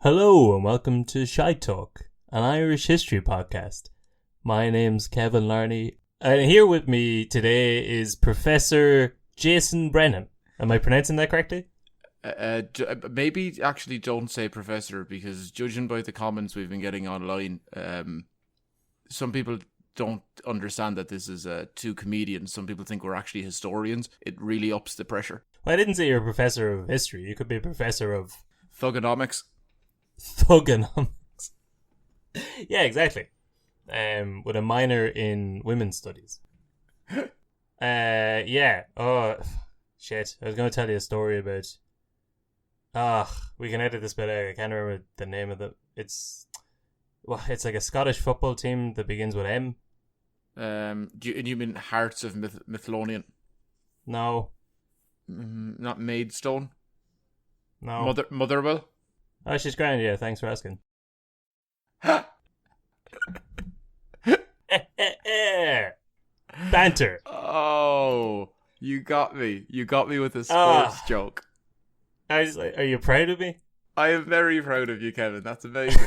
Hello and welcome to Shy Talk, an Irish history podcast. My name's Kevin Larney, and here with me today is Professor Jason Brennan. Am I pronouncing that correctly? Maybe actually don't say professor, because judging by the comments we've been getting online, some people don't understand that this is two comedians. Some people think we're actually historians. It really ups the pressure. Well, I didn't say you're a professor of history. You could be a professor of... Thugonomics. Thugonomics. Yeah, exactly. With a minor in women's studies. Yeah. Oh, shit. I was going to tell you a story about... we can edit this bit out. I can't remember the name of the... It's like a Scottish football team that begins with M. You mean Hearts of Midlothian? No. Not Maidstone? No. Motherwell? Oh, she's grand, yeah. Thanks for asking. Banter. Oh, you got me. You got me with a sports joke. I was like, are you proud of me? I am very proud of you, Kevin. That's amazing.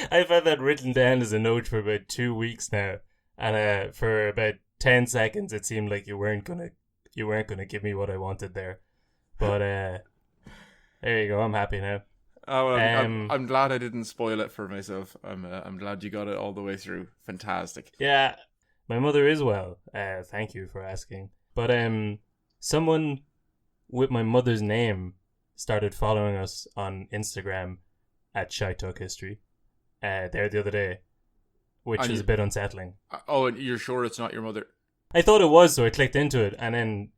I've had that written down as a note for about 2 weeks now, and for about 10 seconds it seemed like you weren't gonna give me what I wanted there. But there you go. I'm happy now. Oh, well, I'm glad I didn't spoil it for myself. I'm glad you got it all the way through. Fantastic. Yeah, my mother is well. Thank you for asking. But someone with my mother's name started following us on Instagram at Shy Talk History there the other day, which is a bit unsettling. Oh, and you're sure it's not your mother? I thought it was, so I clicked into it, and then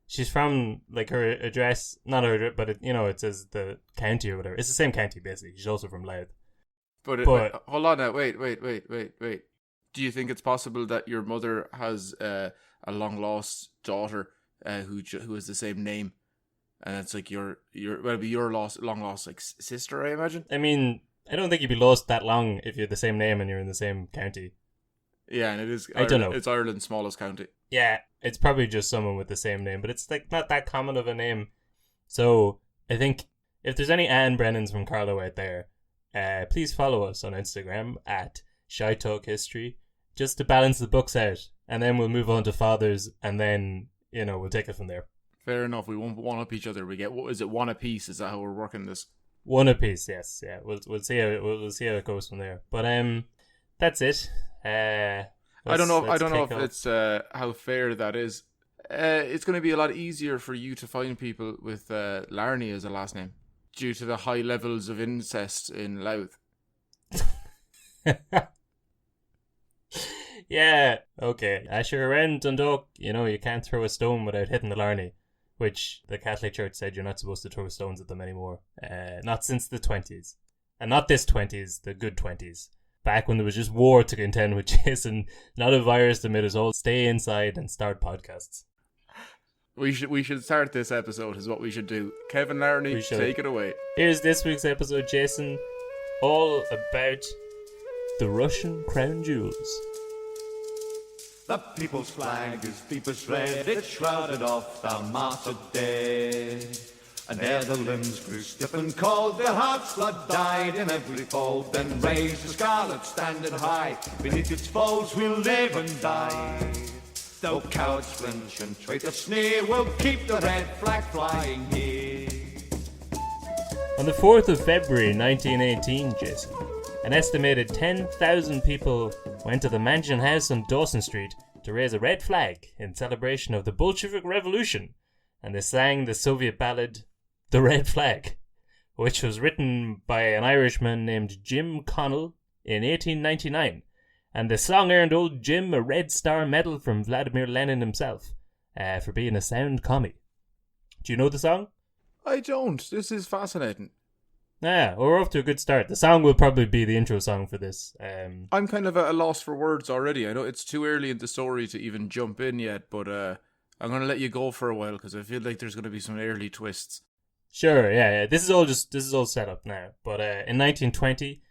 she's from, like, her address, not her address, but it says the county or whatever. It's the same county, basically. She's also from Louth. But hold on now, wait. Do you think it's possible that your mother has a long lost daughter who has the same name? And it's like your long lost like sister, I imagine. I mean, I don't think you'd be lost that long if you're the same name and you're in the same county. Yeah, and it is. I don't know. It's Ireland's smallest county. Yeah, it's probably just someone with the same name, but it's like not that common of a name. So I think if there's any Anne Brennans from Carlow out there, please follow us on Instagram at Shy Talk History, just to balance the books out, and then we'll move on to fathers, and then we'll take it from there. Fair enough. We won't one up each other. We get, what is it, one apiece? Is that how we're working this? One apiece, yes. Yeah, we'll see how it goes from there. But that's it. I don't know if it's how fair that is. It's going to be a lot easier for you to find people with Larney as a last name due to the high levels of incest in Louth. Yeah, okay. Sure, around Dundalk, you can't throw a stone without hitting the Larney, which the Catholic Church said you're not supposed to throw stones at them anymore. Not since the 20s. And not this 20s, the good 20s. Back when there was just war to contend with, Jason, not a virus that made us all stay inside and start podcasts. We should start this episode, is what we should do. Kevin Larney, take it away. Here's this week's episode, Jason, all about the Russian crown jewels. The people's flag is deepest red, it shrouded off the martyred dead. And ere the limbs grew stiff and cold, their hearts' blood died in every fold. Then raised the scarlet standard high, beneath its folds we'll live and die. Though cowards flinch and traitors sneer, we'll keep the red flag flying here. On the 4th of February 1918, Jason, an estimated 10,000 people went to the Mansion House on Dawson Street to raise a red flag in celebration of the Bolshevik Revolution, and they sang the Soviet ballad, The Red Flag, which was written by an Irishman named Jim Connell in 1899, and the song earned old Jim a Red Star Medal from Vladimir Lenin himself, for being a sound commie. Do you know the song? I don't. This is fascinating. Yeah, well, we're off to a good start. The song will probably be the intro song for this. I'm kind of at a loss for words already. I know it's too early in the story to even jump in yet, but I'm going to let you go for a while because I feel like there's going to be some early twists. Sure, yeah. This is all set up now. But in 1920,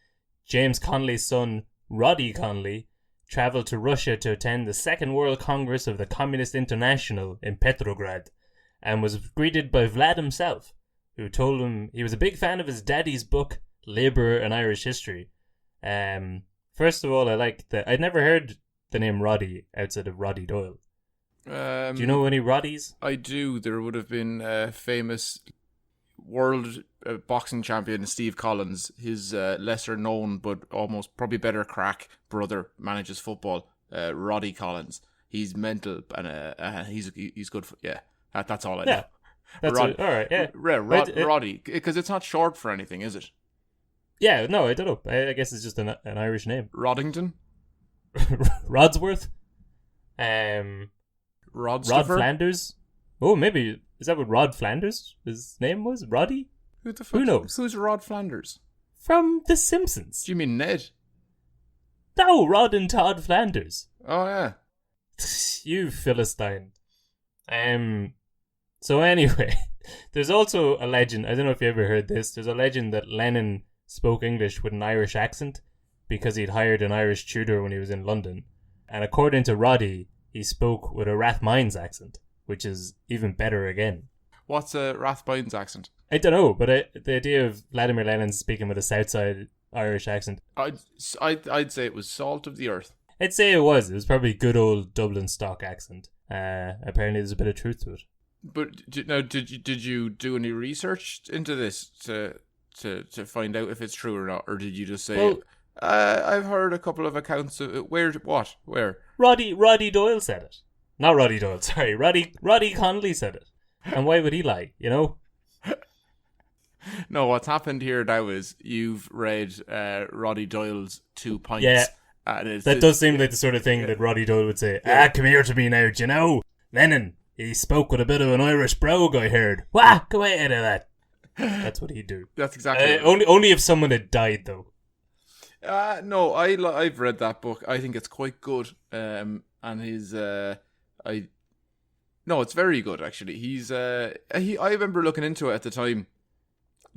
James Connolly's son, Roddy Connolly, travelled to Russia to attend the Second World Congress of the Communist International in Petrograd, and was greeted by Vlad himself, who told him he was a big fan of his daddy's book, Labour and Irish History. First of all, I like that. I'd never heard the name Roddy outside of Roddy Doyle. Do you know any Roddies? I do. There would have been a famous world boxing champion, Steve Collins. His lesser known but almost probably better crack brother manages football. Roddy Collins. He's mental and he's good. That's all I know. Yeah, that's all right. Yeah, Roddy, because it's not short for anything, is it? Yeah, no, I don't know. I guess it's just an Irish name. Roddington, Rodsworth, Rod Flanders. Oh, maybe is that what Rod Flanders his name was? Roddy? Who the fuck? Who knows? Who's Rod Flanders? From The Simpsons. Do you mean Ned? No, Rod and Todd Flanders. Oh yeah. You Philistine. So anyway, there's also a legend. I don't know if you ever heard this. There's a legend that Lennon spoke English with an Irish accent because he'd hired an Irish tutor when he was in London. And according to Roddy, he spoke with a Rathmines accent, which is even better again. What's a Rathmines accent? I don't know, but the idea of Vladimir Lenin speaking with a Southside Irish accent, I'd say it was salt of the earth. I'd say it was. It was probably good old Dublin stock accent. Apparently, there's a bit of truth to it. But did you do any research into this to find out if it's true or not, or did you just say? Well, I've heard a couple of accounts of it. Where? Roddy Doyle said it. Not Roddy Doyle. Sorry, Roddy Connolly said it. And why would he lie? You know. No, what's happened here now is you've read Roddy Doyle's 2 pints. Yeah. And that does seem like the sort of thing that Roddy Doyle would say. Come here to me now, do you know? Lennon, he spoke with a bit of an Irish brogue, I heard. Wah, go out of that. That's what he'd do. That's exactly only if someone had died, though. No, I've read that book. I think it's quite good. And his no, it's very good actually. He's I remember looking into it at the time.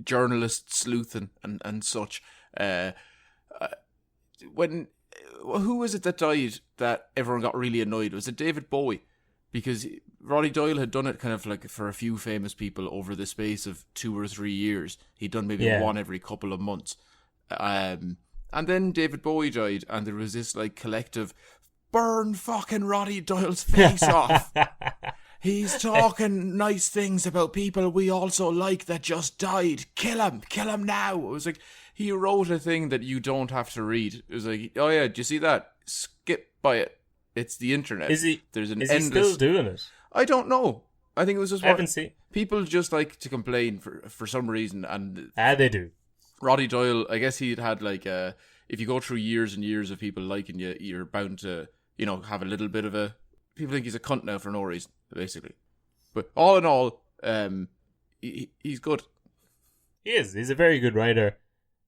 Journalist sleuthing and such. Who was it that died that everyone got really annoyed? Was it David Bowie? Because Roddy Doyle had done it kind of like for a few famous people over the space of 2 or 3 years. He'd done maybe one every couple of months. And then David Bowie died, and there was this like collective, burn fucking Roddy Doyle's face off. He's talking nice things about people we also like that just died. Kill him now. It was like, he wrote a thing that you don't have to read. It was like, oh yeah, do you see that? Skip by it. It's the internet. Is he still doing it? I don't know. I think it was just I haven't seen. People just like to complain for some reason, and they do. Roddy Doyle, I guess he'd had like if you go through years and years of people liking you, you're bound to have a little bit of a. People think he's a cunt now for no reason, basically. But all in all, he's good. He is. He's a very good writer.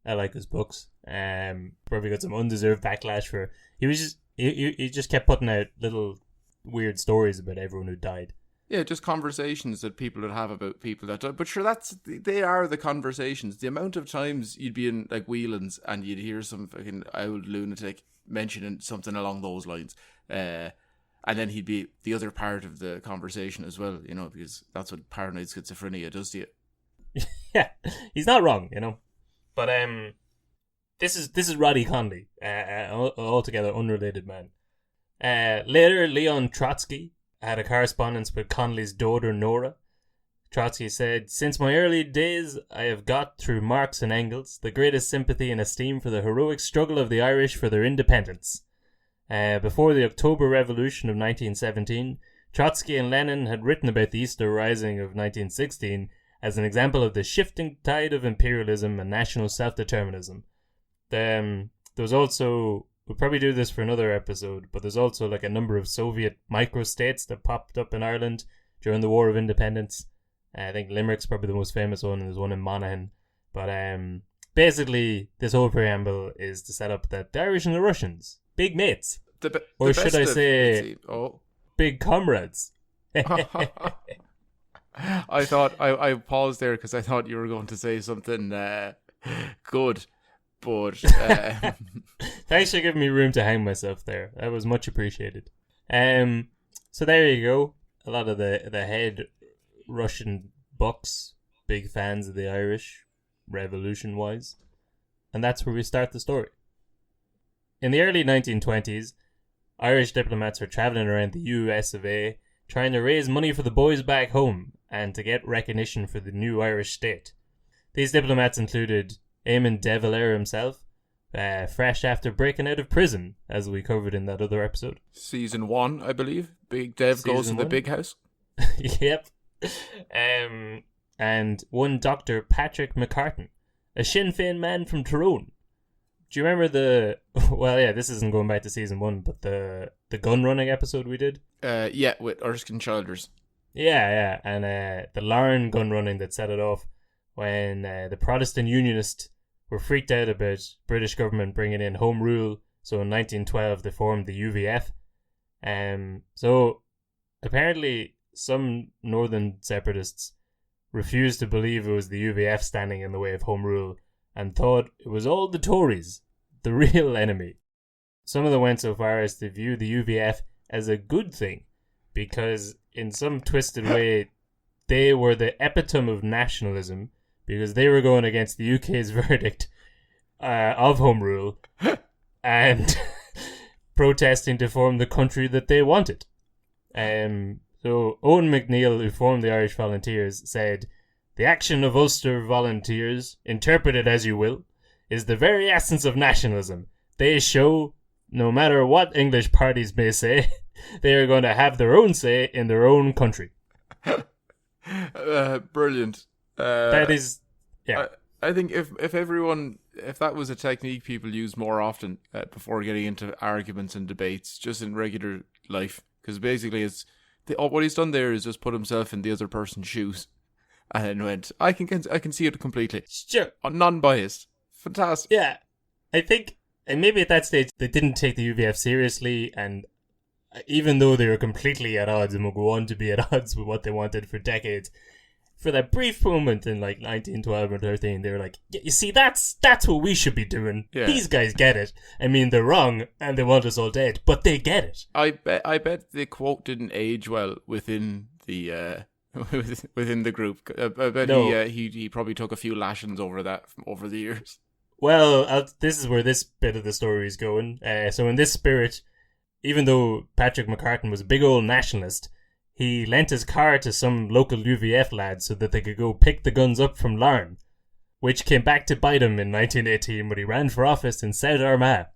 I like his books. Probably got some undeserved backlash for. He just kept putting out little weird stories about everyone who died. Yeah, just conversations that people would have about people that died. But sure, they are the conversations. The amount of times you'd be in like Whelan's and you'd hear some fucking old lunatic mentioning something along those lines. And then he'd be the other part of the conversation as well, because that's what paranoid schizophrenia does to you. Yeah, he's not wrong, But this is Roddy Connolly, altogether unrelated man. Later, Leon Trotsky had a correspondence with Connolly's daughter Nora. Trotsky said, "Since my early days, I have got, through Marx and Engels, the greatest sympathy and esteem for the heroic struggle of the Irish for their independence. Before the October Revolution of 1917, Trotsky and Lenin had written about the Easter Rising of 1916 as an example of the shifting tide of imperialism and national self-determinism. There was also, we'll probably do this for another episode, but there's also like a number of Soviet microstates that popped up in Ireland during the War of Independence. I think Limerick's probably the most famous one, and there's one in Monaghan. But basically, this whole preamble is to set up that the Irish and the Russians, big mates. Or should I say, big comrades. I thought, I paused there because I thought you were going to say something good. But thanks for giving me room to hang myself there. That was much appreciated. So there you go. A lot of the head Russian bucks, big fans of the Irish, revolution-wise. And that's where we start the story. In the early 1920s, Irish diplomats were travelling around the US of A, trying to raise money for the boys back home and to get recognition for the new Irish state. These diplomats included Eamon de Valera himself, fresh after breaking out of prison, as we covered in that other episode. Season 1, I believe. Big Dev goes to the big house. Yep. And one Dr. Patrick McCartan, a Sinn Féin man from Tyrone. Do you remember well, yeah, this isn't going back to season 1, but the gun running episode we did? Yeah, with Erskine Childers. Yeah, and the Larne gun running that set it off when the Protestant Unionists were freaked out about British government bringing in home rule. So in 1912 they formed the UVF. So apparently some northern separatists refused to believe it was the UVF standing in the way of home rule and thought it was all the Tories, the real enemy. Some of them went so far as to view the UVF as a good thing because in some twisted way they were the epitome of nationalism because they were going against the UK's verdict of home rule and protesting to form the country that they wanted. So Owen McNeill, who formed the Irish Volunteers, said, "The action of Ulster Volunteers, interpret it as you will, is the very essence of nationalism. They show, no matter what English parties may say, they are going to have their own say in their own country." Brilliant. That is, yeah. I think if that was a technique people use more often before getting into arguments and debates, just in regular life, because basically what he's done there is just put himself in the other person's shoes, and then went, I can see it completely, Sure, non-biased, fantastic. Yeah, I think, and maybe at that stage they didn't take the UVF seriously, and even though they were completely at odds and will go on to be at odds with what they wanted for decades, for that brief moment in like 1912 or 13, they were like, yeah, you see, that's what we should be doing. Yeah. These guys get it. I mean, they're wrong and they want us all dead, but they get it. I bet the quote didn't age well within the within the group. I bet no. He probably took a few lashings over the years. Well, this is where this bit of the story is going. So in this spirit, even though Patrick McCartan was a big old nationalist, he lent his car to some local UVF lads so that they could go pick the guns up from Larne, which came back to bite him in 1918 when he ran for office in South Armagh,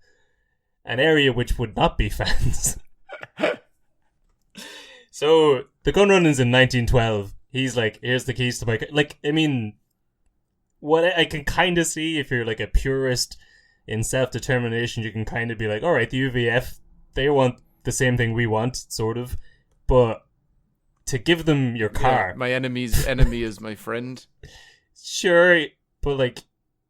an area which would not be fans. So the gun running's in 1912. He's like, here's the keys to my car. Like, I mean, what I can kind of see, if you're like a purist in self-determination, you can kind of be like, all right, the UVF, they want the same thing we want, sort of, but to give them your car. Yeah, my enemy's enemy is my friend. Sure, but like,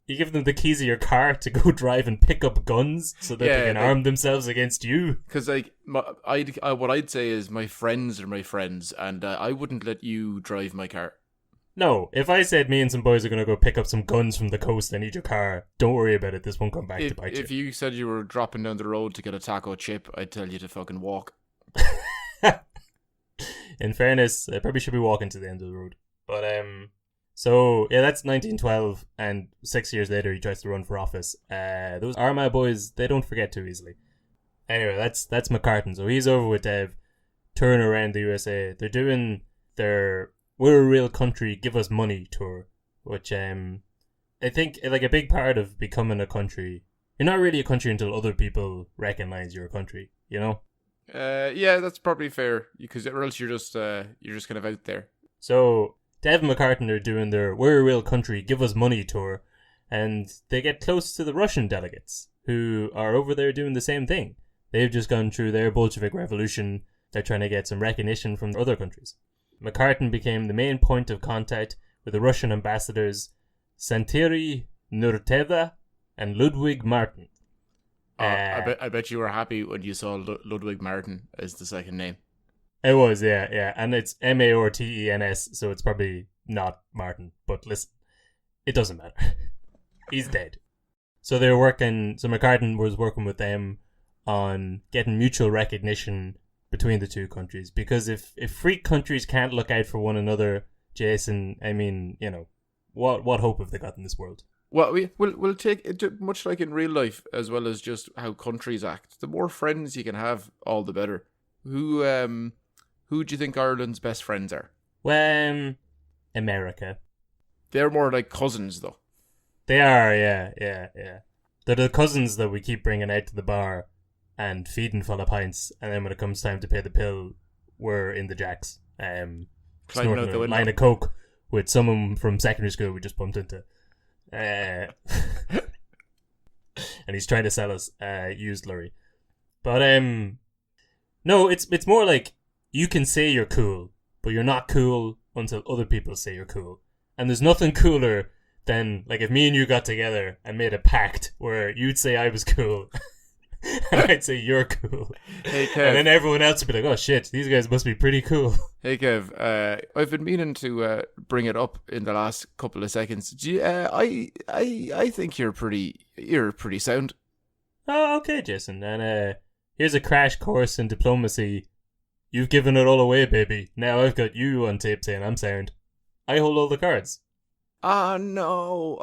you give them the keys of your car to go drive and pick up guns so that they can arm themselves against you. Because like, what I'd say is my friends are my friends, and I wouldn't let you drive my car. No, if I said me and some boys are going to go pick up some guns from the coast, I need your car, don't worry about it, this won't come back to bite you. If you said you were dropping down the road to get a taco chip, I'd tell you to fucking walk. In fairness, I probably should be walking to the end of the road. But, so, yeah, that's 1912, and 6 years later he tries to run for office. Those Armagh boys, they don't forget too easily. Anyway, that's McCartan. So he's over with Dev, touring around the USA. They're doing their We're a Real Country, Give Us Money tour, which I think like a big part of becoming a country. You're not really a country until other people recognize you're a country, you know? Yeah, that's probably fair, because or else you're just kind of out there. So Dev and McCartan are doing their We're a Real Country, Give Us Money tour, and they get close to the Russian delegates who are over there doing the same thing. They've just gone through their Bolshevik revolution. They're trying to get some recognition from other countries. McCartan became the main point of contact with the Russian ambassadors Santiri Nurteva and Ludwig Martin. I bet you were happy when you saw Ludwig Martin as the second name. It was, yeah. And it's Martens, so it's probably not Martin. But listen, it doesn't matter. He's dead. So McCartan was working with them on getting mutual recognition between the two countries. Because if free countries can't look out for one another, Jason, I mean, you know, what hope have they got in this world? Well, we'll take it much like in real life, as well as just how countries act. The more friends you can have, all the better. Who do you think Ireland's best friends are? Well, America. They're more like cousins, though. They are, yeah. They're the cousins that we keep bringing out to the bar and feeding full of pints, and then when it comes time to pay the bill, we're in the jacks, Climbing out the a window. line of coke with someone from secondary school we just bumped into. And he's trying to sell us used lorry. But no, it's more like you can say you're cool, but you're not cool until other people say you're cool. And there's nothing cooler than like if me and you got together and made a pact where you'd say I was cool and I'd say you're cool. Hey Kev. And then everyone else would be like, oh shit, these guys must be pretty cool. Hey Kev, I've been meaning to bring it up in the last couple of seconds. Do you, I think you're pretty sound. Oh, okay, Jason. And here's a crash course in diplomacy. You've given it all away, baby. Now I've got you on tape saying I'm sound. I hold all the cards. No.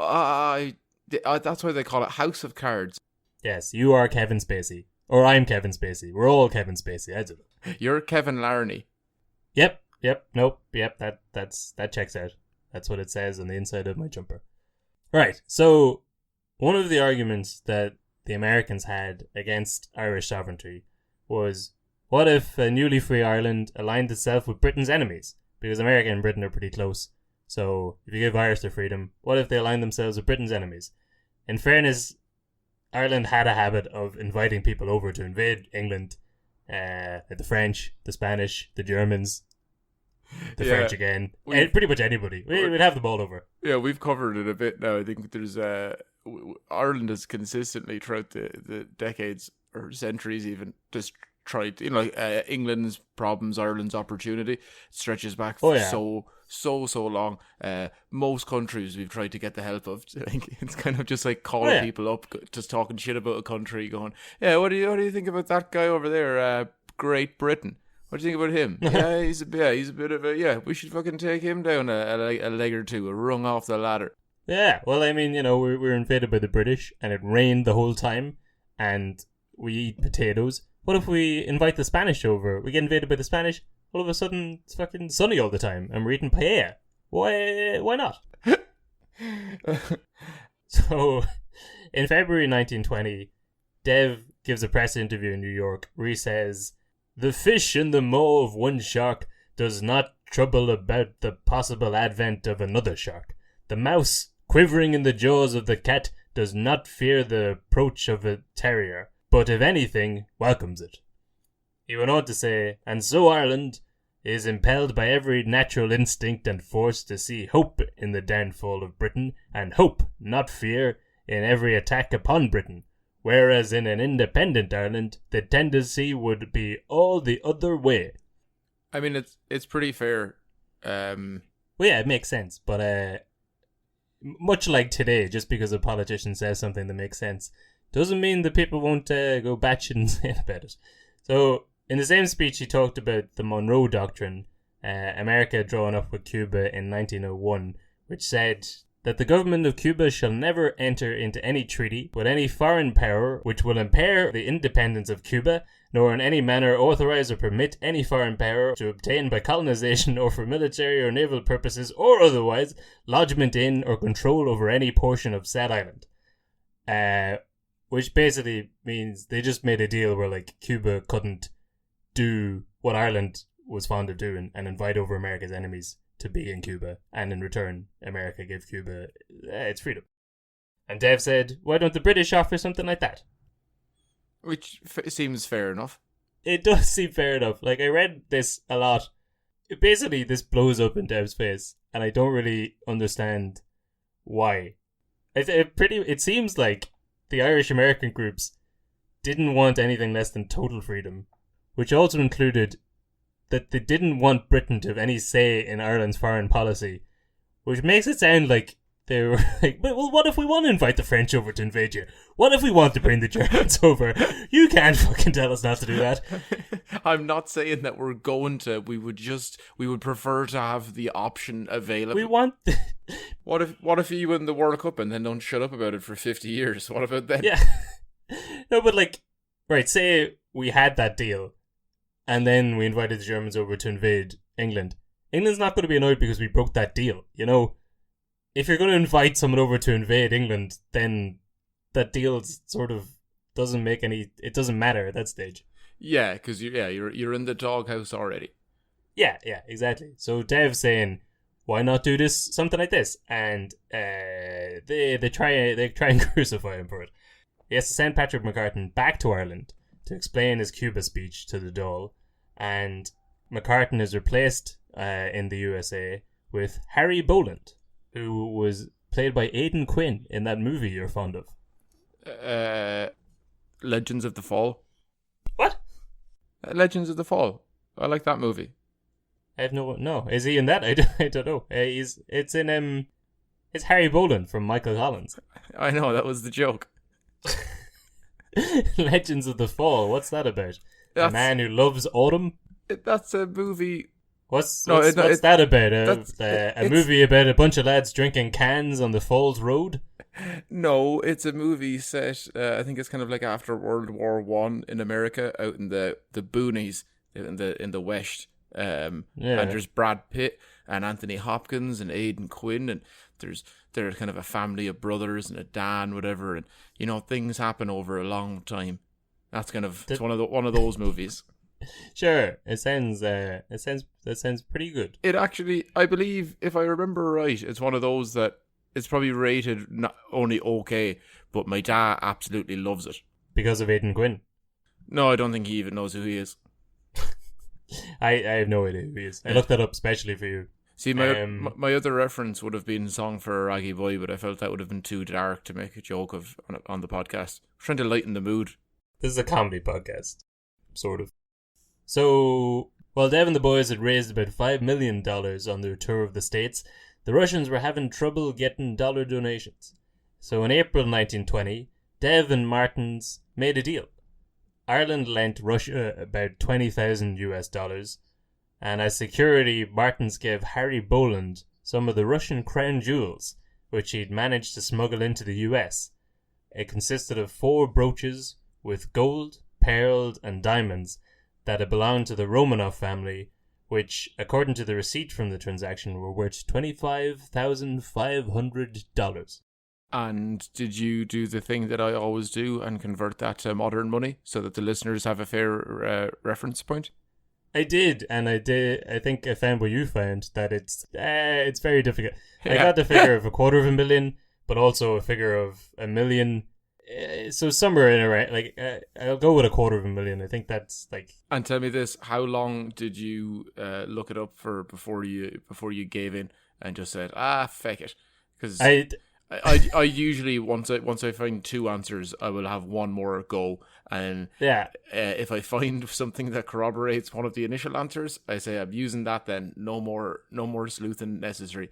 That's why they call it House of Cards. Yes, you are Kevin Spacey. Or I'm Kevin Spacey. We're all Kevin Spacey. I don't know. You're Kevin Larney. Yep, nope, yep, that checks out. That's what it says on the inside of my jumper. Right, so one of the arguments that the Americans had against Irish sovereignty was, what if a newly free Ireland aligned itself with Britain's enemies? Because America and Britain are pretty close. So if you give Irish their freedom, what if they align themselves with Britain's enemies? In fairness, Ireland had a habit of inviting people over to invade England. The French, the Spanish, the Germans, the French again. Pretty much anybody. We'd have them all over. Yeah, we've covered it a bit now. I think there's Ireland has consistently throughout the decades or centuries even just tried, England's problems, Ireland's opportunity stretches back so long. Most countries we've tried to get the help of. It's kind of just like calling people up, just talking shit about a country, going, yeah, what do you think about that guy over there, Great Britain? What do you think about him? He's a bit of a, we should fucking take him down a leg or two, a rung off the ladder. Yeah, well, I mean, we were invaded by the British and it rained the whole time and we eat potatoes. What if we invite the Spanish over? We get invaded by the Spanish, all of a sudden it's fucking sunny all the time and we're eating paella. Why not? So, in February 1920, Dev gives a press interview in New York where he says, "The fish in the maw of one shark does not trouble about the possible advent of another shark. The mouse, quivering in the jaws of the cat, does not fear the approach of a terrier, but if anything, welcomes it." He went on to say, "And so Ireland is impelled by every natural instinct and force to see hope in the downfall of Britain, and hope, not fear, in every attack upon Britain. Whereas in an independent Ireland, the tendency would be all the other way." I mean, it's pretty fair. Well, yeah, it makes sense, but much like today, just because a politician says something that makes sense, doesn't mean that people won't go batshit insane about it. So, in the same speech, he talked about the Monroe Doctrine, America drawn up with Cuba in 1901, which said that the government of Cuba shall never enter into any treaty with any foreign power which will impair the independence of Cuba, nor in any manner authorize or permit any foreign power to obtain by colonization or for military or naval purposes or otherwise lodgment in or control over any portion of said island. Which basically means they just made a deal where like Cuba couldn't do what Ireland was fond of doing and invite over America's enemies to be in Cuba, and in return America gave Cuba its freedom. And Dev said, why don't the British offer something like that? Which seems fair enough. It does seem fair enough. Like, I read this a lot. Basically, this blows up in Dev's face, and I don't really understand why. It seems like the Irish American groups didn't want anything less than total freedom, which also included that they didn't want Britain to have any say in Ireland's foreign policy, which makes it sound like they were like, well, what if we want to invite the French over to invade you? What if we want to bring the Germans over? You can't fucking tell us not to do that. I'm not saying that we're going to. We would prefer to have the option available. We want... What if you win the World Cup and then don't shut up about it for 50 years? What about then? Yeah. No, but like, right, say we had that deal and then we invited the Germans over to invade England. England's not going to be annoyed because we broke that deal, you know? If you're going to invite someone over to invade England, then that deal sort of doesn't make any... It doesn't matter at that stage. Yeah, because you're in the doghouse already. Yeah, exactly. So Dev's saying, why not do this, something like this? And they try and crucify him for it. He has to send Patrick McCartan back to Ireland to explain his Cuba speech to the Dáil, and McCartan is replaced in the USA with Harry Boland, who was played by Aidan Quinn in that movie you're fond of. Legends of the Fall. What? Legends of the Fall. I like that movie. I have no. Is he in that? I don't know. It's Harry Boland from Michael Collins. I know, that was the joke. Legends of the Fall. What's that about? A man who loves autumn. That's a movie. What's that about? A movie about a bunch of lads drinking cans on the Falls Road? No, it's a movie set. I think it's kind of like after World War One in America, out in the boonies in the West. And there's Brad Pitt and Anthony Hopkins and Aidan Quinn, and they're kind of a family of brothers and a Dan, whatever, and you know things happen over a long time. That's kind of it's one of those movies. Sure, it sounds pretty good. It actually, I believe, if I remember right, it's one of those that it's probably rated not only okay, but my dad absolutely loves it because of Aidan Quinn. No, I don't think he even knows who he is. I have no idea who he is. I looked that up especially for you. See, my other reference would have been Song for a Raggy Boy, but I felt that would have been too dark to make a joke of on the podcast. I'm trying to lighten the mood. This is a comedy podcast, sort of. So, while Dev and the boys had raised about $5 million on their tour of the States, the Russians were having trouble getting dollar donations. So in April 1920, Dev and Martins made a deal. Ireland lent Russia about $20,000, and as security, Martins gave Harry Boland some of the Russian crown jewels, which he'd managed to smuggle into the US. It consisted of 4 brooches with gold, pearls, and diamonds that had belonged to the Romanov family, which, according to the receipt from the transaction, were worth $25,500. And did you do the thing that I always do and convert that to modern money so that the listeners have a fair reference point? I did, and I think I found what you found, that it's very difficult. Yeah. I got the figure of $250,000, but also a figure of $1 million. So somewhere in around, like, I'll go with $250,000. I think that's like. And tell me this: how long did you look it up for before you gave in and just said, feck it? Because I usually once I find 2 answers, I will have one more go, and if I find something that corroborates one of the initial answers, I say I'm using that. Then no more sleuthing necessary.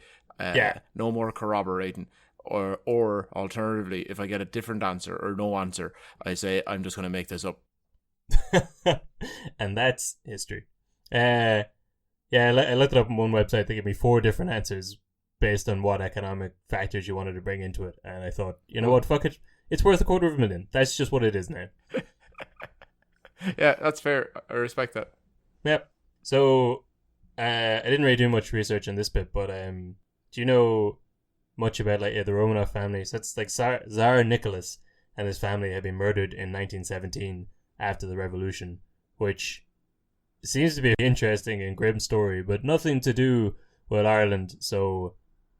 No more corroborating. Or alternatively, if I get a different answer or no answer, I say I'm just going to make this up. And that's history. I looked it up on one website. They gave me 4 different answers based on what economic factors you wanted to bring into it. And I thought, you know what, fuck it. It's worth $250,000. That's just what it is now. Yeah, that's fair. I respect that. Yep. So, I didn't really do much research on this bit, but do you know much about the Romanov family? So it's like Tsar Nicholas and his family had been murdered in 1917 after the revolution, which seems to be an interesting and grim story, but nothing to do with Ireland, so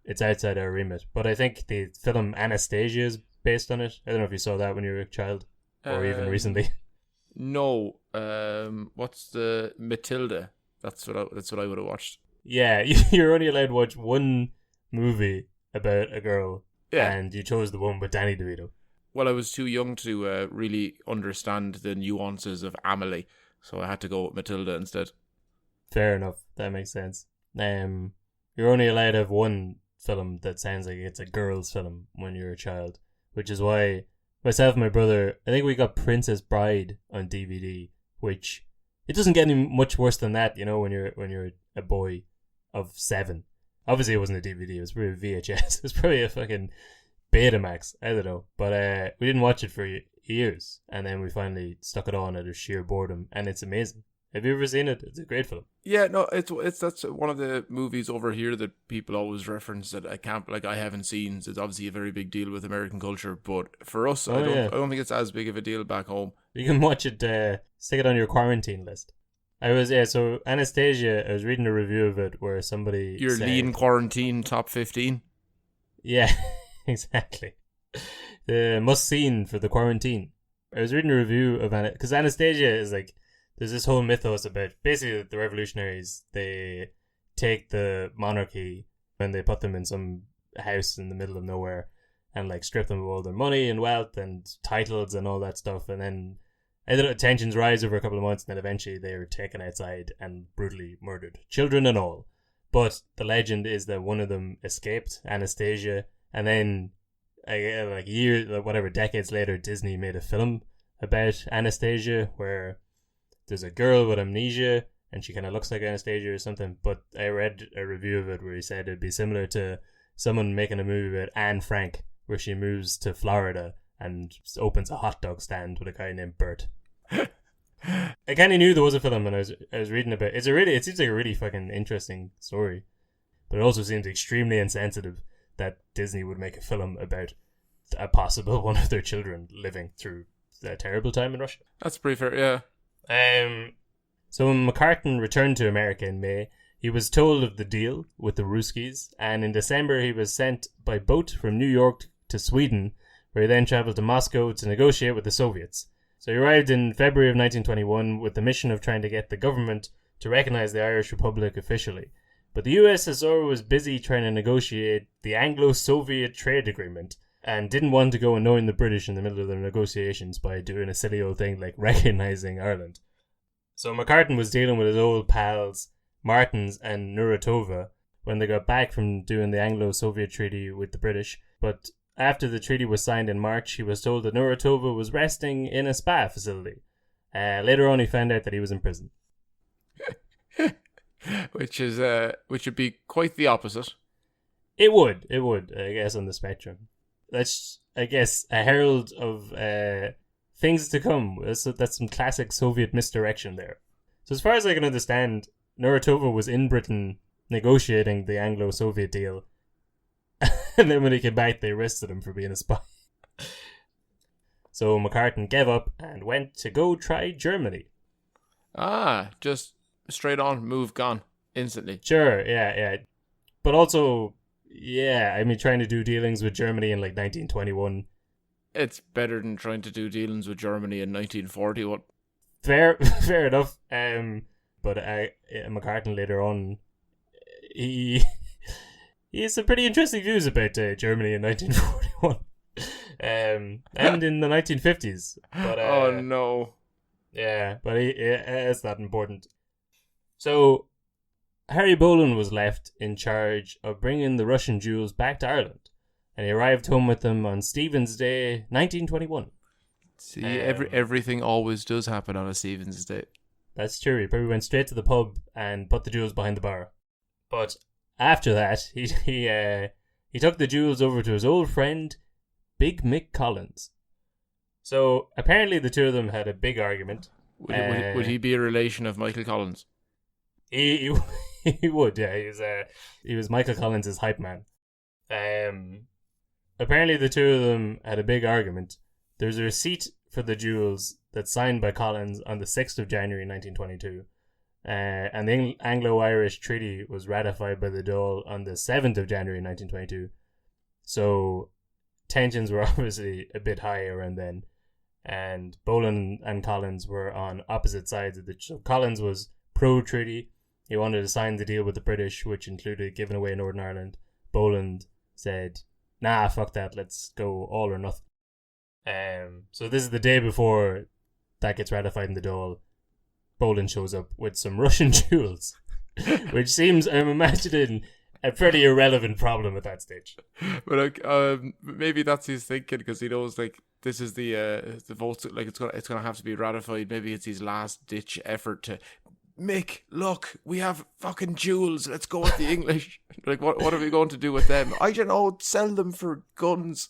it's outside our remit. But I think the film Anastasia is based on it. I don't know if you saw that when you were a child or even recently. No. What's the Matilda? That's what I would have watched. Yeah, you're only allowed to watch one movie about a girl, and you chose the one with Danny DeVito. Well, I was too young to really understand the nuances of Amelie, so I had to go with Matilda instead. Fair enough, that makes sense. You're only allowed to have one film that sounds like it's a girl's film when you're a child, which is why myself and my brother, I think we got Princess Bride on DVD, which it doesn't get any much worse than that, you know, when you're a boy of 7. Obviously, it wasn't a DVD; it was probably a VHS. It was probably a fucking Betamax. I don't know, but we didn't watch it for years, and then we finally stuck it on out of sheer boredom, and it's amazing. Have you ever seen it? It's a great film. Yeah, no, it's that's one of the movies over here that people always reference that I haven't seen. It's obviously a very big deal with American culture, but for us, I don't think it's as big of a deal back home. You can watch it, stick it on your quarantine list. So Anastasia, I was reading a review of it where somebody Your said, lean quarantine top 15. Yeah, exactly. The must seen for the quarantine. I was reading a review of because Anastasia is like, there's this whole mythos about basically the revolutionaries. They take the monarchy and they put them in some house in the middle of nowhere and like strip them of all their money and wealth and titles and all that stuff. And then tensions rise over a couple of months, and then eventually they are taken outside and brutally murdered, children and all. But the legend is that one of them escaped, Anastasia, and then decades later, Disney made a film about Anastasia where there's a girl with amnesia and she kind of looks like Anastasia or something. But I read a review of it where he said it'd be similar to someone making a movie about Anne Frank, where she moves to Florida and opens a hot dog stand with a guy named Bert. I kind of knew there was a film, and I was reading about it. It seems like a really fucking interesting story, but it also seems extremely insensitive that Disney would make a film about a possible one of their children living through a terrible time in Russia. That's pretty fair, yeah. So when McCartan returned to America in May, he was told of the deal with the Ruskies, and in December he was sent by boat from New York to Sweden, where he then travelled to Moscow to negotiate with the Soviets. So he arrived in February of 1921 with the mission of trying to get the government to recognise the Irish Republic officially. But the USSR was busy trying to negotiate the Anglo-Soviet trade agreement and didn't want to go annoying the British in the middle of their negotiations by doing a silly old thing like recognising Ireland. So McCartan was dealing with his old pals Martins and Nuratova when they got back from doing the Anglo-Soviet treaty with the British, but after the treaty was signed in March, he was told that Nuratova was resting in a spa facility. Later on, he found out that he was in prison. Which would be quite the opposite. It would, I guess, on the spectrum. That's, I guess, a herald of things to come. That's some classic Soviet misdirection there. So as far as I can understand, Nuratova was in Britain negotiating the Anglo-Soviet deal. And then when he came back, they arrested him for being a spy. So McCartan gave up and went to go try Germany. Just straight on, move, gone, instantly. Sure, yeah. But also, yeah, I mean, trying to do dealings with Germany in like 1921. It's better than trying to do dealings with Germany in 1941. Fair enough. But McCartan later on, he has some pretty interesting views about Germany in 1941. And in the 1950s. But, oh no. Yeah, but it's not important. So, Harry Boland was left in charge of bringing the Russian Jews back to Ireland. And he arrived home with them on Stephen's Day, 1921. See, everything always does happen on a Stephen's Day. That's true. He probably went straight to the pub and put the Jews behind the bar. But after that, he took the Jews over to his old friend, Big Mick Collins. So apparently the two of them had a big argument. Would he be a relation of Michael Collins? He would, yeah. He was Michael Collins' hype man. Apparently the two of them had a big argument. There's a receipt for the jewels that's signed by Collins on the 6th of January 1922. And the Anglo-Irish Treaty was ratified by the Dáil on the 7th of January 1922. So tensions were obviously a bit high around then. And Boland and Collins were on opposite sides of so Collins was pro-treaty. He wanted to sign the deal with the British, which included giving away Northern Ireland. Boland said, nah, fuck that, let's go all or nothing. So this is the day before that gets ratified in the Dáil. Boland shows up with some Russian jewels, which seems, I'm imagining, a pretty irrelevant problem at that stage. But like, maybe that's his thinking, because he knows like this is the votes, like it's gonna have to be ratified. Maybe it's his last ditch effort to. Mick, look, we have fucking jewels. Let's go with the English. Like, what are we going to do with them? I don't know. Sell them for guns.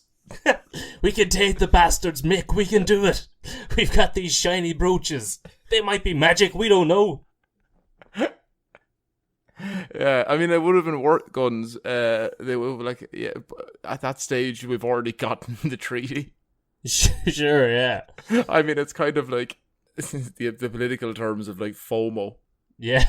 We can take the bastards, Mick. We can do it. We've got these shiny brooches. They might be magic. We don't know. Yeah, I mean, it would have been worth guns. They would like, yeah. At that stage, we've already gotten the treaty. Sure, yeah. I mean, it's kind of like the political terms of like FOMO. Yeah.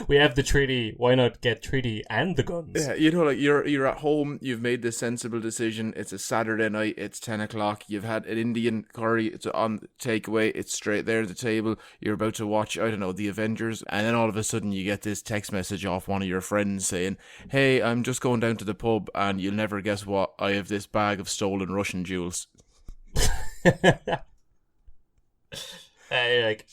We have the treaty. Why not get treaty and the guns? Yeah, you know, like you're at home. You've made this sensible decision. It's a Saturday night. It's 10 o'clock. You've had an Indian curry. It's on takeaway. It's straight there at the table. You're about to watch, I don't know, the Avengers, and then all of a sudden you get this text message off one of your friends saying, "Hey, I'm just going down to the pub, and you'll never guess what. I have this bag of stolen Russian jewels." You're like,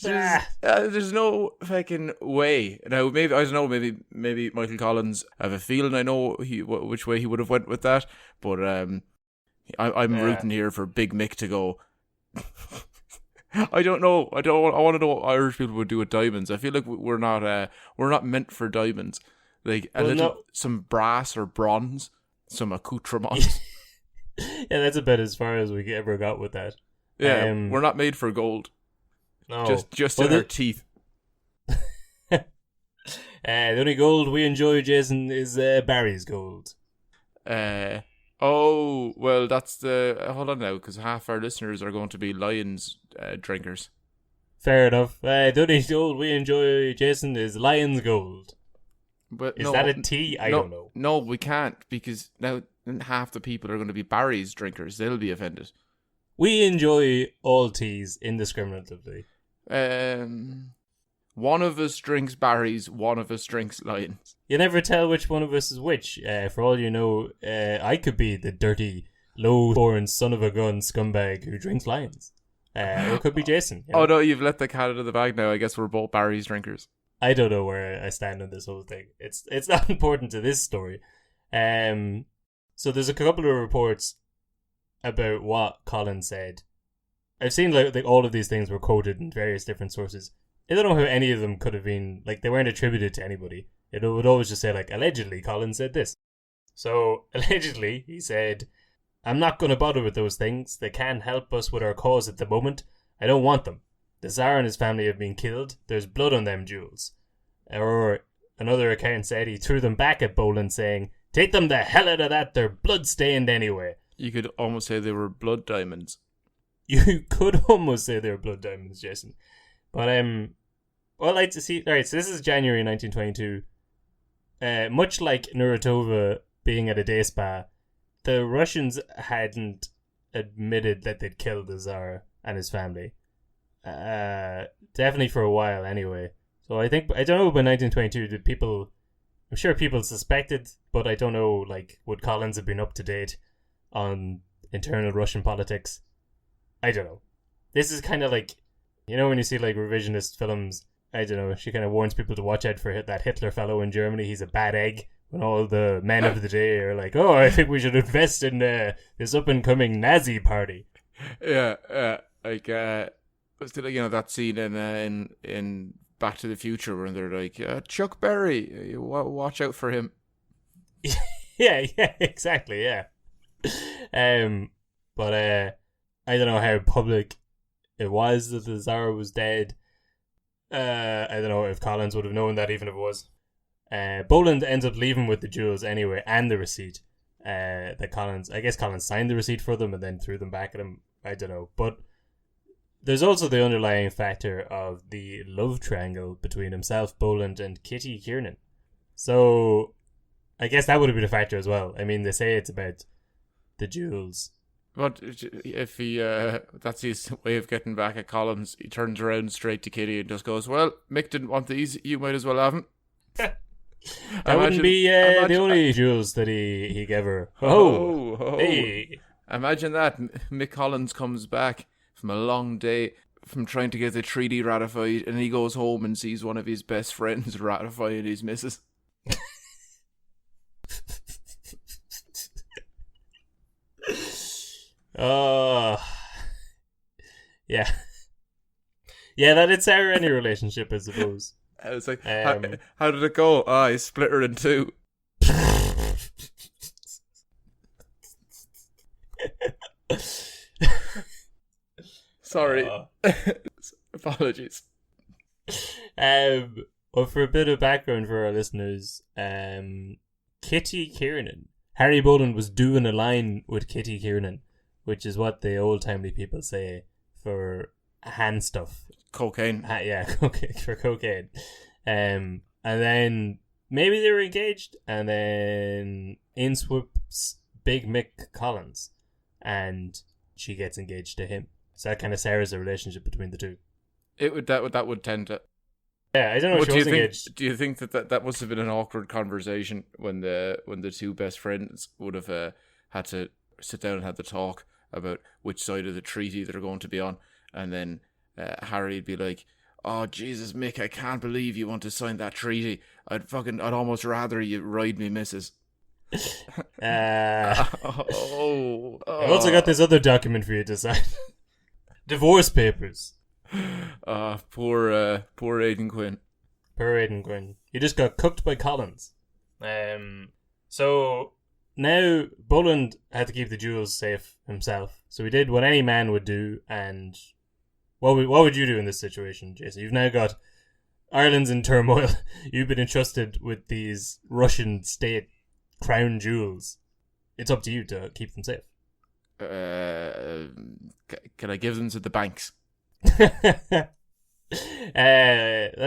there's no fucking way. Now, maybe, I don't know, maybe Michael Collins, I have a feeling I know which way he would have went with that, but I'm rooting here for Big Mick to go. I don't know. I want to know what Irish people would do with diamonds. I feel like we're not meant for diamonds. Like some brass or bronze, some accoutrements. Yeah, that's about as far as we ever got with that. Yeah, we're not made for gold. No. Just in our teeth. The only gold we enjoy, Jason, is Barry's gold. Oh, well, that's the... hold on now, because half our listeners are going to be Lions drinkers. Fair enough. The only gold we enjoy, Jason, is Lion's gold. But is that a tea? I don't know. No, we can't, because now half the people are going to be Barry's drinkers. They'll be offended. We enjoy all teas indiscriminately. One of us drinks Barry's, one of us drinks Lions. You never tell which one of us is which. For all you know, I could be the dirty, low-born son of a gun scumbag who drinks Lions. Or it could be Jason. You know? Oh no, you've let the cat out of the bag now. I guess we're both Barry's drinkers. I don't know where I stand on this whole thing. It's not important to this story. So there's a couple of reports about what Colin said. I've seen like all of these things were quoted in various different sources. I don't know how any of them could have been, like, they weren't attributed to anybody. It would always just say, like, allegedly Colin said this. So, allegedly, he said, "I'm not going to bother with those things. They can't help us with our cause at the moment. I don't want them. The Tsar and his family have been killed. There's blood on them jewels." Or another account said he threw them back at Boland, saying, "Take them the hell out of that. They're blood-stained anyway." You could almost say they were blood diamonds. You could almost say they were blood diamonds, Jason. But, well, I'd like to see... Alright, so this is January 1922. Much like Nuratova being at a day spa, the Russians hadn't admitted that they'd killed the Tsar and his family. Definitely for a while, anyway. So I don't know about 1922, I'm sure people suspected, but I don't know, like, would Collins have been up to date on internal Russian politics? I don't know. This is kind of like, you know, when you see like revisionist films, I don't know, she kind of warns people to watch out for that Hitler fellow in Germany. He's a bad egg. When all the men of the day are like, "Oh, I think we should invest in this up and coming Nazi party." Yeah, like that scene in Back to the Future where they're like, "Chuck Berry, watch out for him." yeah, exactly, yeah. But I don't know how public it was that the Tsar was dead. I don't know if Collins would have known that, even if it was. Boland ends up leaving with the jewels anyway, and the receipt. I guess Collins signed the receipt for them and then threw them back at him. I don't know. But there's also the underlying factor of the love triangle between himself, Boland, and Kitty Kiernan. So I guess that would have been a factor as well. I mean, they say it's about the jewels. But if he, that's his way of getting back at Collins, he turns around straight to Kitty and just goes, "Well, Mick didn't want these, you might as well have them." That wouldn't be the only jewels that he gave her. Oh. Hey. Imagine that. Mick Collins comes back from a long day from trying to get the treaty ratified, and he goes home and sees one of his best friends ratifying his missus. Yeah. Yeah, that did sour any relationship, I suppose. I was like, how did it go? I split her in two. Sorry. Apologies. Well, for a bit of background for our listeners, Kitty Kiernan. Harry Boland was doing a line with Kitty Kiernan, which is what the old-timey people say for hand stuff. Cocaine. For cocaine. And then maybe they were engaged, and then in swoops Big Mick Collins, and she gets engaged to him. So that kind of sours the relationship between the two. That would tend to. Yeah, I don't know if she was engaged. Do you think that must have been an awkward conversation when the two best friends would have had to sit down and have the talk about which side of the treaty they're going to be on, and then Harry'd be like, "Oh Jesus, Mick, I can't believe you want to sign that treaty. I'd almost rather you ride me, missus." I've also got this other document for you to sign. Divorce papers. Poor Aidan Quinn. Poor Aidan Quinn. He just got cooked by Collins. So now Boland had to keep the jewels safe himself. So he did what any man would do. And what would you do in this situation, Jason? You've now got Ireland's in turmoil. You've been entrusted with these Russian state crown jewels. It's up to you to keep them safe. Can I give them to the banks? That's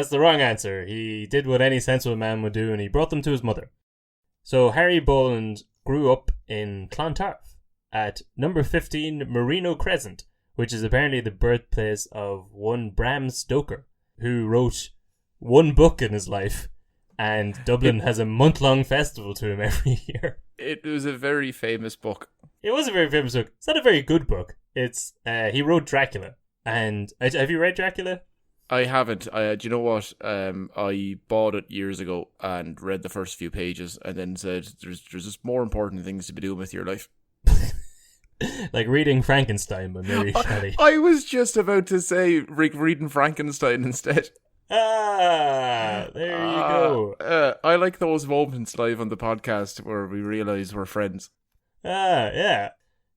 the wrong answer. He did what any sensible man would do, and he brought them to his mother. So Harry Boland grew up in Clontarf at number 15 Merino Crescent, which is apparently the birthplace of one Bram Stoker, who wrote one book in his life, and Dublin has a month-long festival to him every year. It was a very famous book. It was a very famous book. It's not a very good book. It's he wrote Dracula. And have you read Dracula? I haven't. Do you know what? I bought it years ago and read the first few pages and then said, "There's just more important things to be doing with your life." Like reading Frankenstein by Mary Shelley. I was just about to say reading Frankenstein instead. There you go. I like those moments live on the podcast where we realise we're friends. Yeah.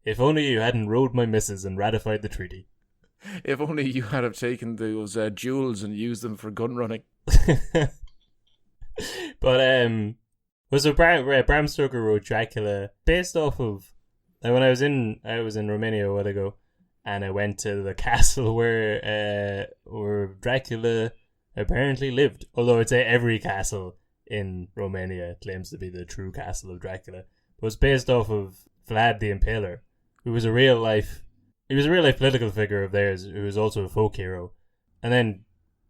If only you hadn't rode my missus and ratified the treaty. If only you had have taken those jewels and used them for gun running. But so Bram Stoker wrote Dracula based off of when I was in Romania a while ago, and I went to the castle where Dracula apparently lived. Although I'd say every castle in Romania claims to be the true castle of Dracula. It was based off of Vlad the Impaler, who was a real life political figure of theirs, who was also a folk hero. And then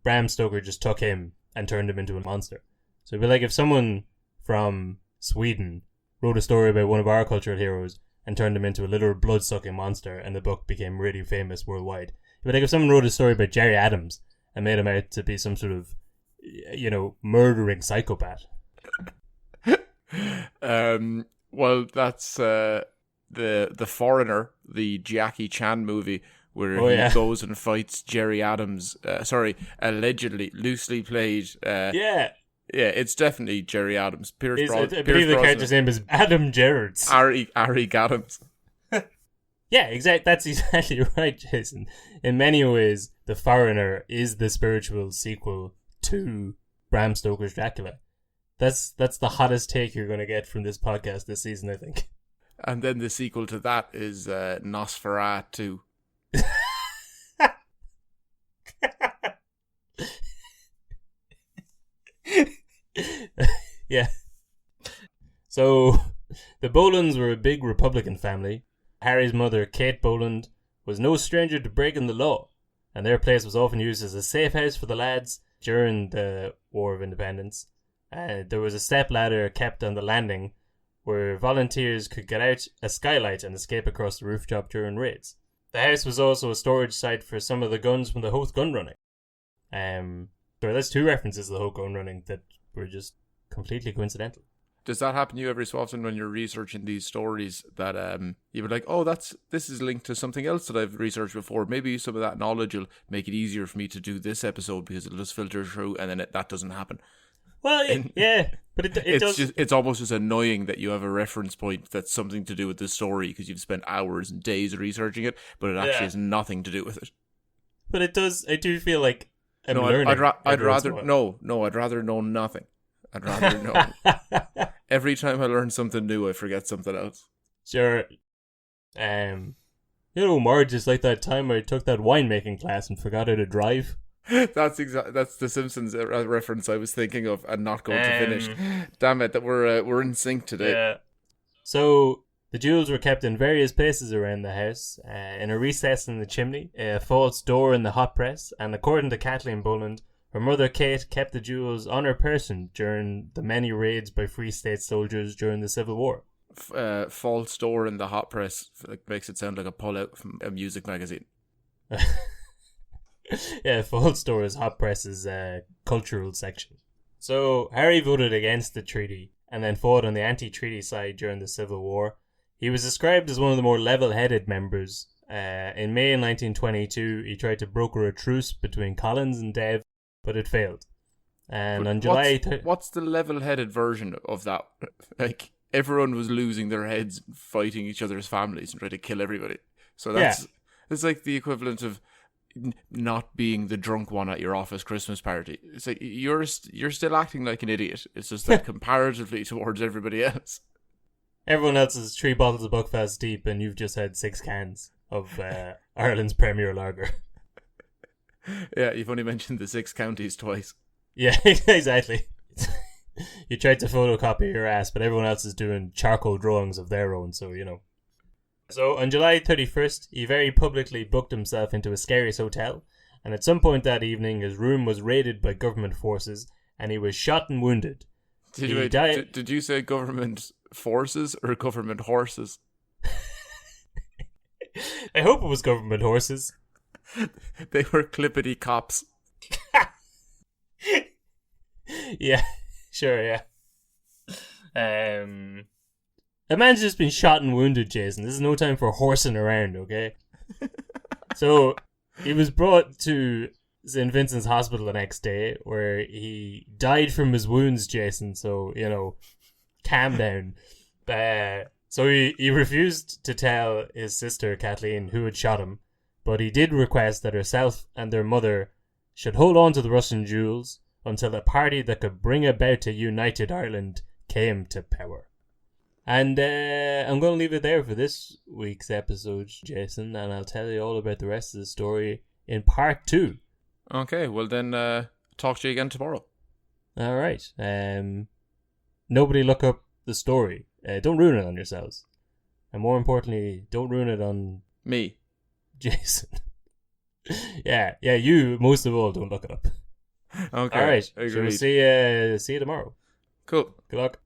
Bram Stoker just took him and turned him into a monster. So it'd be like if someone from Sweden wrote a story about one of our cultural heroes and turned him into a literal blood-sucking monster, and the book became really famous worldwide. It'd be like if someone wrote a story about Jerry Adams and made him out to be some sort of, murdering psychopath. Well, that's the Foreigner, the Jackie Chan movie, where he goes and fights Jerry Adams. Allegedly, loosely played. Yeah, it's definitely Jerry Adams. I believe the character's name is Adam Gerrards. Ari Adams. Yeah, exactly. That's exactly right, Jason. In many ways, The Foreigner is the spiritual sequel to Bram Stoker's Dracula. That's the hottest take you're going to get from this podcast this season, I think. And then the sequel to that is Nosferatu. Yeah. So, the Bolands were a big Republican family. Harry's mother, Kate Boland, was no stranger to breaking the law, and their place was often used as a safe house for the lads during the War of Independence. There was a step ladder kept on the landing where volunteers could get out a skylight and escape across the rooftop during raids. The house was also a storage site for some of the guns from the Hoth gun running. So that's two references to the Hoth gun running that were just completely coincidental. Does that happen to you every so often when you're researching these stories that you were like, oh, this is linked to something else that I've researched before. Maybe some of that knowledge will make it easier for me to do this episode because it'll just filter through, and then that doesn't happen. Well, yeah, but it's almost just annoying that you have a reference point that's something to do with this story because you've spent hours and days researching it, but it actually has nothing to do with it. But it does. I do feel like I'm learning. I'd rather know nothing. I'd rather know. Every time I learn something new, I forget something else. Sure. Marge is like that time I took that winemaking class and forgot how to drive. That's the Simpsons reference I was thinking of and not going to finish. Damn it, that we're in sync today. Yeah. So the jewels were kept in various places around the house, in a recess in the chimney, a false door in the hot press, and according to Kathleen Boland, her mother Kate kept the jewels on her person during the many raids by Free State soldiers during the Civil War. False door in the hot press makes it sound like a pull-out from a music magazine. Yeah, false door is hot press's cultural section. So Harry voted against the treaty and then fought on the anti-treaty side during the Civil War. He was described as one of the more level-headed members. In May 1922, he tried to broker a truce between Collins and Dev, but it failed. And but on July... what's the level-headed version of that? Like, everyone was losing their heads, fighting each other's families and trying to kill everybody. So it's like the equivalent of not being the drunk one at your office Christmas party. It's like you're still acting like an idiot. It's just that comparatively towards everybody else. Everyone else is 3 bottles of Buckfast deep, and you've just had 6 cans of Ireland's Premier Lager. Yeah, you've only mentioned the 6 counties twice. Yeah, exactly. You tried to photocopy your ass, but everyone else is doing charcoal drawings of their own, so you know. So on July 31st, he very publicly booked himself into a Skerries hotel, and at some point that evening his room was raided by government forces, and he was shot and wounded. Did you say government forces or government horses? I hope it was government horses. They were clippity cops. Yeah, sure, yeah. A man's just been shot and wounded, Jason. This is no time for horsing around, okay? So, he was brought to St. Vincent's Hospital the next day, where he died from his wounds, Jason, so, you know, calm down. So he refused to tell his sister, Kathleen, who had shot him, but he did request that herself and their mother should hold on to the Russian jewels until a party that could bring about a united Ireland came to power. And I'm going to leave it there for this week's episode, Jason, and I'll tell you all about the rest of the story in part 2. Okay, well then, talk to you again tomorrow. All right. Nobody look up the story. Don't ruin it on yourselves. And more importantly, don't ruin it on... me. Jason. Yeah, you, most of all, don't look it up. Okay. All right. Agreed. So we'll see you tomorrow. Cool. Good luck.